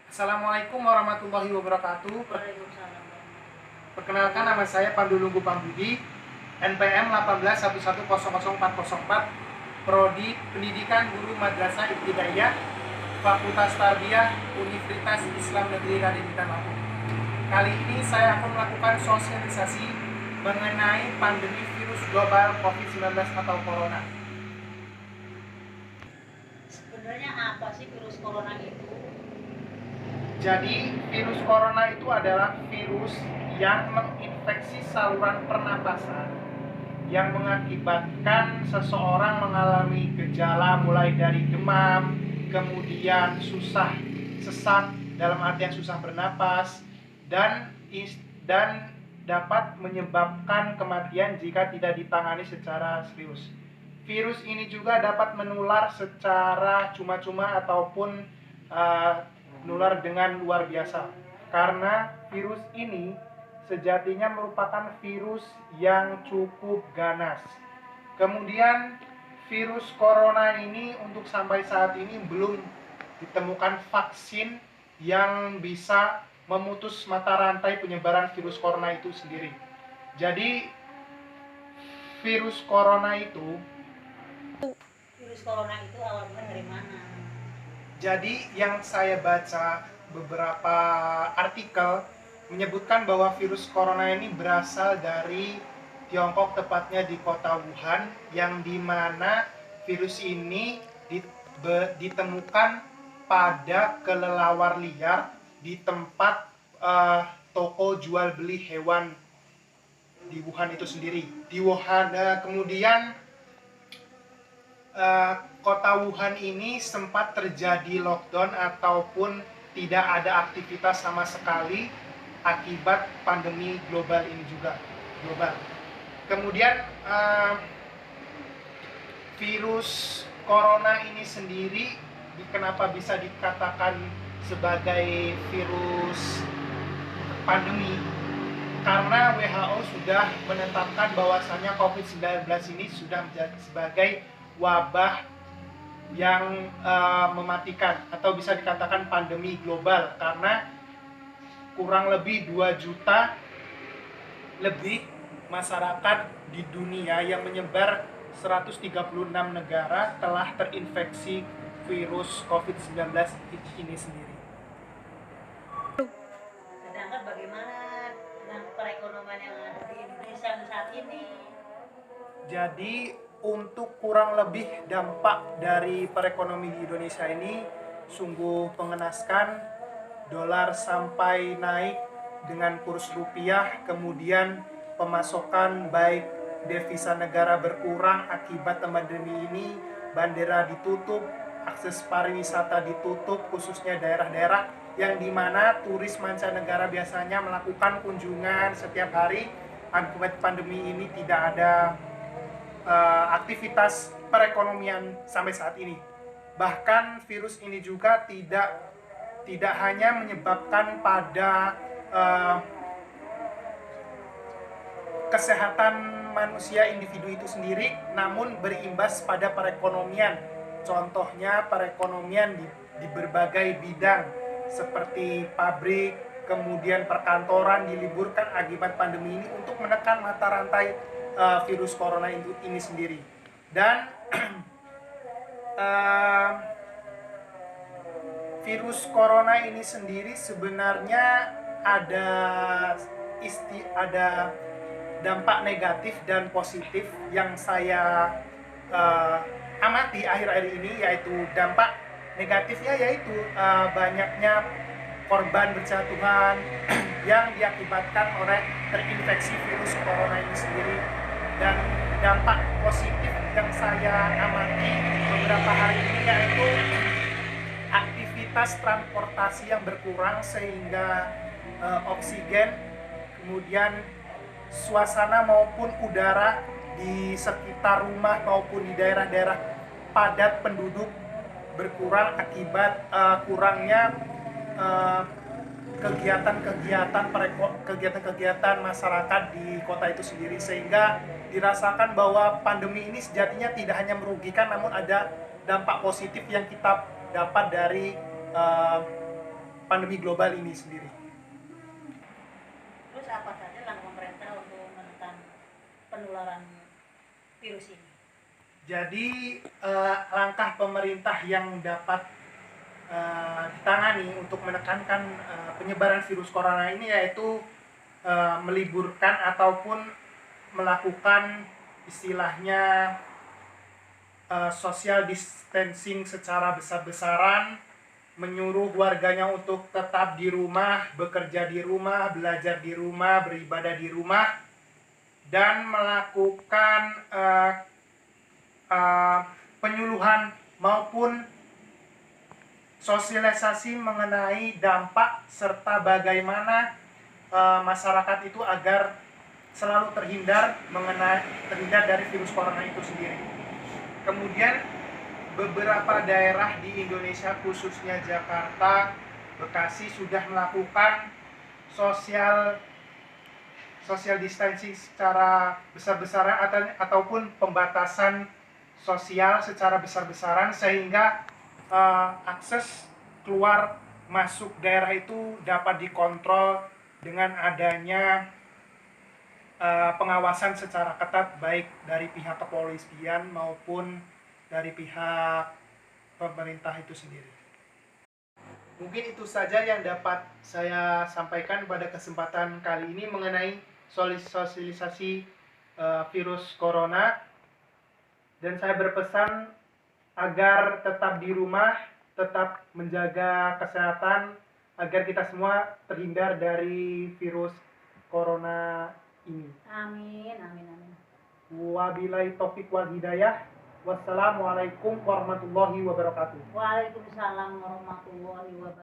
Assalamualaikum warahmatullahi wabarakatuh. Waalaikumsalam. Perkenalkan, nama saya Pandulunggu Pambudi, NPM 1811004004, Prodi Pendidikan Guru Madrasah Ibtidaiyah, Fakultas Tarbiyah Universitas Islam Negeri Raden Intan Lampung. Kali ini saya akan melakukan sosialisasi mengenai pandemi virus global COVID-19 atau Corona. Sebenarnya apa sih virus corona itu? Jadi, virus corona itu adalah virus yang menginfeksi saluran pernapasan yang mengakibatkan seseorang mengalami gejala mulai dari demam, kemudian susah sesak dalam artian susah bernapas, dan dapat menyebabkan kematian jika tidak ditangani secara serius. Virus ini juga dapat menular secara cuma-cuma ataupun menular dengan luar biasa, karena virus ini sejatinya merupakan virus yang cukup ganas. Kemudian virus corona ini untuk sampai saat ini belum ditemukan vaksin yang bisa memutus mata rantai penyebaran virus corona itu sendiri. Jadi virus corona itu Awalnya dari mana? Jadi yang saya baca beberapa artikel menyebutkan bahwa virus corona ini berasal dari Tiongkok, tepatnya di kota Wuhan, yang dimana virus ini ditemukan pada kelelawar liar di tempat toko jual beli hewan di Wuhan itu sendiri. Di Wuhan kemudian kota Wuhan ini sempat terjadi lockdown ataupun tidak ada aktivitas sama sekali akibat pandemi global ini juga. Kemudian virus corona ini sendiri kenapa bisa dikatakan sebagai virus pandemi? Karena WHO sudah menetapkan bahwasannya COVID-19 ini sudah menjadi sebagai wabah yang mematikan atau bisa dikatakan pandemi global, karena kurang lebih 2 juta lebih masyarakat di dunia yang menyebar 136 negara telah terinfeksi virus COVID-19 ini sendiri. Sedangkan bagaimana dengan perekonomian yang ada di Indonesia saat ini? Jadi untuk kurang lebih dampak dari perekonomian di Indonesia ini sungguh mengenaskan. Dolar sampai naik dengan kurs rupiah, kemudian pemasokan baik devisa negara berkurang akibat pandemi ini, bandara ditutup, akses pariwisata ditutup, khususnya daerah-daerah yang dimana turis mancanegara biasanya melakukan kunjungan setiap hari. Akibat pandemi ini tidak ada aktivitas perekonomian sampai saat ini. Bahkan virus ini juga tidak hanya menyebabkan pada kesehatan manusia individu itu sendiri, namun berimbas pada perekonomian. Contohnya perekonomian di berbagai bidang seperti pabrik, kemudian perkantoran diliburkan akibat pandemi ini untuk menekan mata rantai virus corona ini sendiri. Dan virus corona ini sendiri sebenarnya ada dampak negatif dan positif yang saya amati akhir-akhir ini, yaitu dampak negatifnya yaitu banyaknya korban berjatuhan yang diakibatkan oleh terinfeksi virus corona ini sendiri. Dan dampak positif yang saya amati beberapa hari ini yaitu aktivitas transportasi yang berkurang sehingga oksigen, kemudian suasana maupun udara di sekitar rumah maupun di daerah-daerah padat penduduk berkurang akibat kurangnya kegiatan masyarakat di kota itu sendiri, sehingga dirasakan bahwa pandemi ini sejatinya tidak hanya merugikan, namun ada dampak positif yang kita dapat dari pandemi global ini sendiri. Terus apa saja langkah pemerintah untuk menekan penularan virus ini? Jadi langkah pemerintah yang dapat ditangani untuk menekankan penyebaran virus corona ini yaitu meliburkan ataupun melakukan istilahnya social distancing secara besar-besaran, menyuruh warganya untuk tetap di rumah, bekerja di rumah, belajar di rumah, beribadah di rumah, dan melakukan penyuluhan maupun sosialisasi mengenai dampak serta bagaimana masyarakat itu agar selalu terhindar dari virus corona itu sendiri. Kemudian beberapa daerah di Indonesia khususnya Jakarta, Bekasi sudah melakukan social distancing secara besar-besaran ataupun pembatasan sosial secara besar-besaran sehingga akses keluar masuk daerah itu dapat dikontrol dengan adanya pengawasan secara ketat baik dari pihak kepolisian maupun dari pihak pemerintah itu sendiri. Mungkin itu saja yang dapat saya sampaikan pada kesempatan kali ini mengenai sosialisasi virus corona, dan saya berpesan agar tetap di rumah, tetap menjaga kesehatan agar kita semua terhindar dari virus corona ini. Amin, amin, amin. Wabillahi taufik wal hidayah. Wassalamualaikum warahmatullahi wabarakatuh. Waalaikumsalam warahmatullahi wabarakatuh.